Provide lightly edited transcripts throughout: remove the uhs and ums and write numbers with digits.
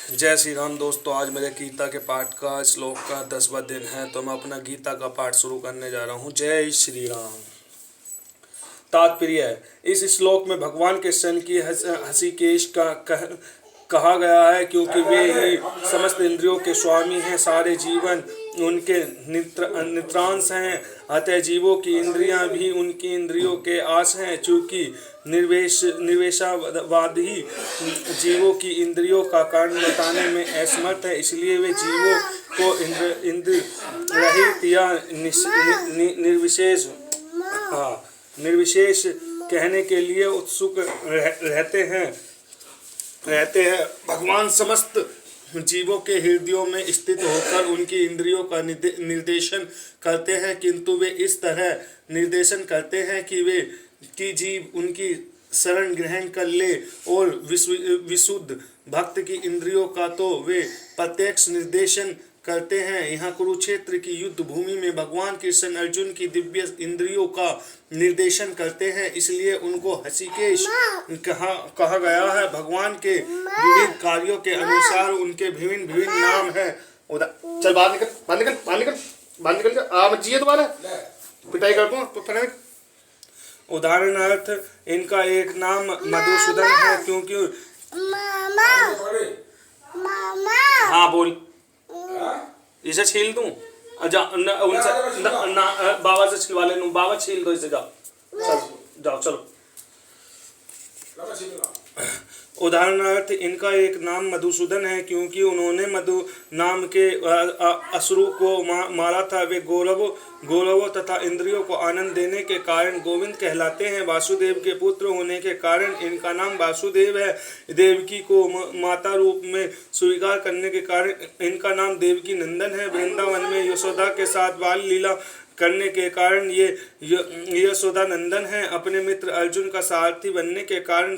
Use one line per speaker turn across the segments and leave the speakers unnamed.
जय श्री राम दोस्तों। आज मेरे गीता के पाठ का श्लोक का 10वां दिन है, तो मैं अपना गीता का पाठ शुरू करने जा रहा हूँ। जय श्री राम। तात्पर्य है, इस श्लोक में भगवान कृष्ण की हृषिकेश का कहा गया है, क्योंकि वे ही समस्त इंद्रियों के स्वामी हैं, सारे जीवन उनके नित्रांश हैं। अतः जीवों की इंद्रियां भी उनकी इंद्रियों के आस हैं। चूंकि निवेशावाद ही जीवों की इंद्रियों का कारण बताने में असमर्थ है, इसलिए वे जीवों को इंद्र रहित या निर्विशेष कहने के लिए उत्सुक रहते हैं। भगवान समस्त जीवों के हृदयों में स्थित होकर उनकी इंद्रियों का निर्देशन करते हैं, किंतु वे इस तरह निर्देशन करते हैं कि जीव उनकी शरण ग्रहण कर ले। और विशुद्ध भक्त की इंद्रियों का तो वे प्रत्यक्ष निर्देशन करते हैं। यहाँ कुरुक्षेत्र की युद्ध भूमि में भगवान कृष्ण अर्जुन की दिव्य इंद्रियों का निर्देशन करते हैं, इसलिए उनको हृषिकेश कहा गया है। भगवान के विविध कार्यों के अनुसार उनके विभिन्न नाम है। चल बाहर निकल आ मत जिए, दोबारा पिटाई कर दूं। उदाहरणार्थ इनका एक नाम मधुसूदन है, क्योंकि हाँ बोल, इसे छील दूं? उनसे बाबा से छिलवा ले, बाबा छील दो इसे। जाओ चलो। उदाहरणार्थ इनका एक नाम मधुसूदन है, क्योंकि उन्होंने मधु नाम के असुरों को मारा था। वे गौरवों तथा इंद्रियों को आनंद देने के कारण गोविंद कहलाते हैं। वासुदेव के पुत्र होने के कारण इनका नाम वासुदेव है। देवकी को माता रूप में स्वीकार करने के कारण इनका नाम देवकी नंदन है। वृंदावन में यशोदा के साथ बाल लीला करने के कारण ये यशोदा नंदन है। अपने मित्र अर्जुन का सारथी बनने के कारण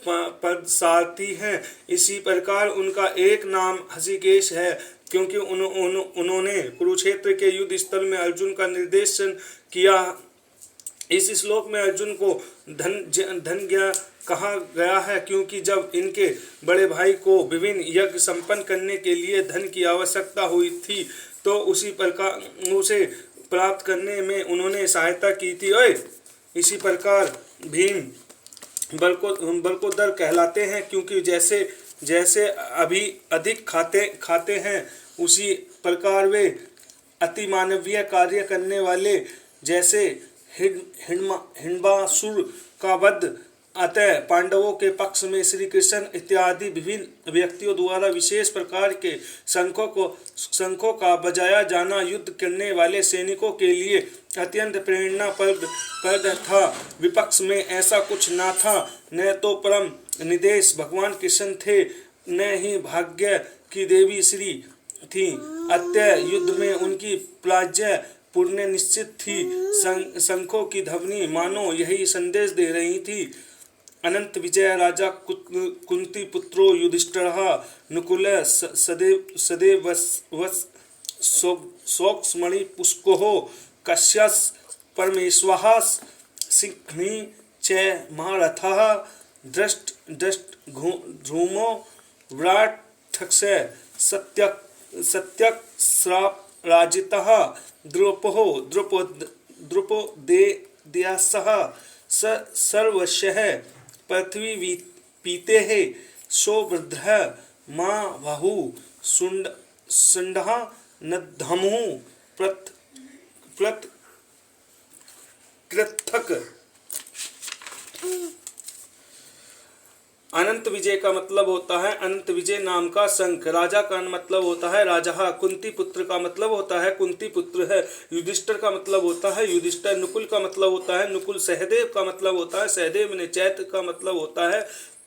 पदसारथी हैं। इसी प्रकार उनका एक नाम हृषिकेश है, क्योंकि उन्होंने कुरुक्षेत्र के युद्ध स्थल में अर्जुन का निर्देशन किया। इस श्लोक में अर्जुन को धनज्ञ कहा गया है, क्योंकि जब इनके बड़े भाई को विभिन्न यज्ञ संपन्न करने के लिए धन की आवश्यकता हुई थी, तो उसी प्रकार उसे प्राप्त करने में उन्होंने सहायता की थी। इसी प्रकार भीम बरकोदर कहलाते हैं, क्योंकि जैसे अभी अधिक खाते हैं, उसी प्रकार वे अति मानवीय कार्य करने वाले, जैसे हिडंबासुर का वध। अतः पांडवों के पक्ष में श्री कृष्ण इत्यादि विभिन्न व्यक्तियों द्वारा विशेष प्रकार के शंखों का बजाया जाना युद्ध करने वाले सैनिकों के लिए अत्यंत प्रेरणाप्रद था। विपक्ष में ऐसा कुछ न था। न तो परम निदेश भगवान कृष्ण थे, न ही भाग्य की देवी श्री थी। अतः युद्ध में उनकी पराजय पूर्ण निश्चित थी। शंखों की ध्वनि मानो यही संदेश दे रही थी। अनंत विजय राजा कुंती पुत्रो युधिष्ठिरः नकुल सदेव सौक्ष्मणि पुष्कोः कश्यप परमेश्वः सिंहणी च महारथः दृष्ट धूमो विराटक्ष सत्यक श्राप राजितः द्रुपदेयसः सर्वशः पृथ्वी पीते है सौवृद्ध माँ बहु सुंडः नद्धमु कृथक। अनंत विजय का मतलब होता है अनंत विजय नाम का शंख। राजा का मतलब होता है राजा। कुंती पुत्र का मतलब होता है कुंती पुत्र है। युधिष्ठिर का मतलब होता है युधिष्ठिर। नुकुल का मतलब होता है नुकुल। सहदेव का मतलब होता है सहदेव। ने चैत्र का मतलब होता है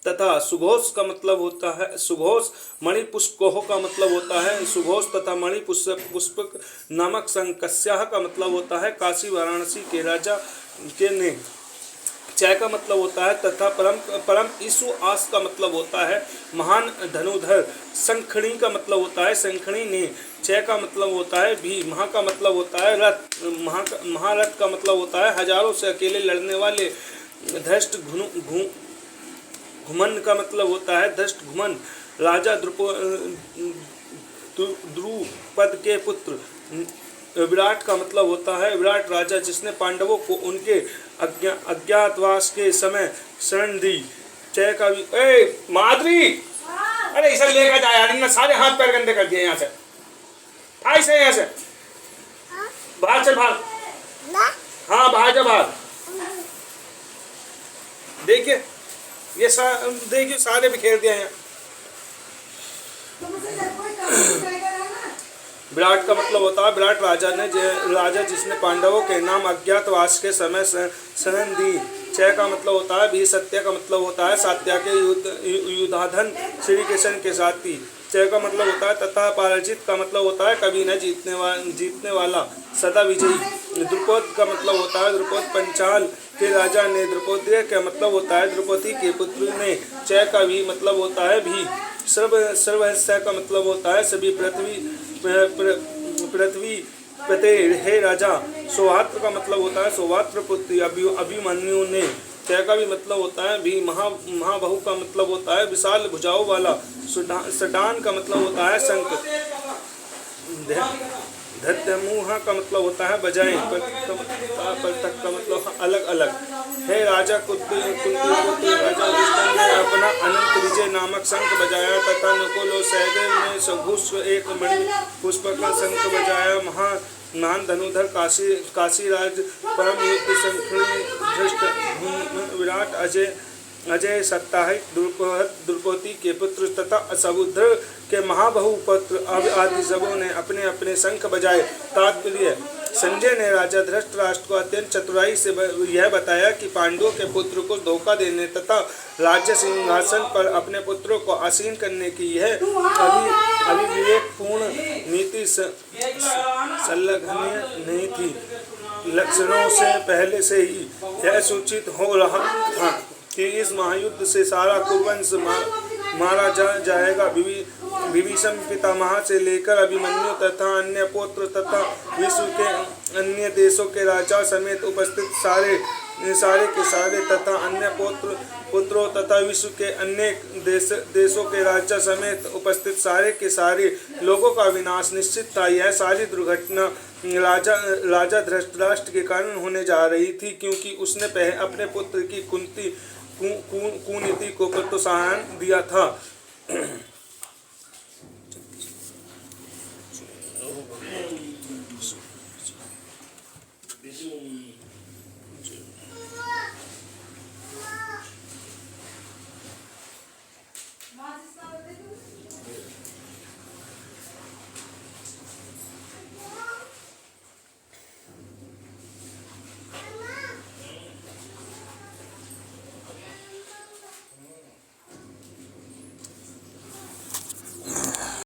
तथा सुघोष का मतलब होता है सुघोष। मणिपुष्कोह का मतलब होता है सुघोष तथा मणिपुष्पक नामक शंख। कस्याह का मतलब होता है काशी वाराणसी के राजा के ने। चय का मतलब होता है तथा परम ईसु आस का मतलब होता है महान धनुधर। शंखणी का मतलब होता है शंखणी ने। चय का मतलब होता है भी। महा का मतलब होता है रथ। महारथ का मतलब होता है हजारों से अकेले लड़ने वाले। धृष्ट घुमन का मतलब होता है धृष्ट घुमन। राजा द्रुपद के पुत्र विराट का मतलब होता है विराट राजा, जिसने पांडवों को उनके अज्ञातवास के समय शरण दी। जय का भी माधुरी, अरे इसे लेकर जाए यार, इनने सारे हाथ पैर गंदे कर दिए। यहाँ से ऐसे यहाँ से बाहर चल, बाहर, हाँ बाहर जा, बाहर। देखिए ये देखिए सारे बिखेर दिए हैं। विराट का मतलब होता है विराट राजा जिसने पांडवों के नाम अज्ञातवास के समय शरण दी। जय का मतलब होता है भी। सत्य का मतलब होता है सात्या के युद्धाधन श्री कृष्ण के साथी। जय का मतलब होता है तथा। पराजित का मतलब होता है कभी न जीतने वाला सदा विजयी। द्रुपद का मतलब होता है द्रुपद पंचाल के राजा ने। द्रौपदी का मतलब होता है द्रौपदी के पुत्र ने। जय का भी मतलब होता है भी। सर्वस्य का मतलब होता है सभी पृथ्वी पते हे राजा। सौभात्र का मतलब होता है सौभात्र पुत्र अभिमन्यु ने। जय का भी मतलब होता है भी। महाबहु का मतलब होता है विशाल भुजाओं वाला। सडान का मतलब होता है शंख। धत्यमुहा का मतलब होता है बजाएं। परतक का मतलब अलग अलग। हे राजा कुंती पुत्र राजा युधिष्ठिर ने अपना अनंत विजय नामक शंख बजाया तथा नकुल और सहदेव ने सघुष्व एक मणि पुष्प का शंख बजाया। महान धनुधर काशीराज परम युद्ध शंखनी धृष्ट विराट अजय सात्ताहिक द्रुपदी के पुत्र तथा समुद्र के महाबहु पुत्र आदि सबों ने अपने अपने शंख बजाए। तात्पर्य, संजय ने राजा धृतराष्ट्र को अत्यंत चतुराई से यह बताया कि पांडवों के पुत्र को धोखा देने तथा राज्य सिंहासन पर अपने पुत्रों को आसीन करने की यह अविवेकपूर्ण नीति संलग्न नहीं थी। लक्षणों से पहले से ही यह सूचित हो रहा था कि इस महायुद्ध से सारा कुरुवंश मारा जाएगा। विभीषण पितामह से लेकर अभिमन्यु तथा अन्य पुत्र तथा विश्व के अन्य देशों के राजा समेत उपस्थित सारे के सारे तथा अन्य पुत्रों तथा विश्व के अन्य देशों के राजा समेत उपस्थित सारे के सारे लोगों का विनाश निश्चित था। यह सारी दुर्घटना राजा धृतराष्ट्र के कारण होने जा रही थी, क्योंकि उसने अपने पुत्र की कुनीति को प्रोत्साहन दिया था।
Mas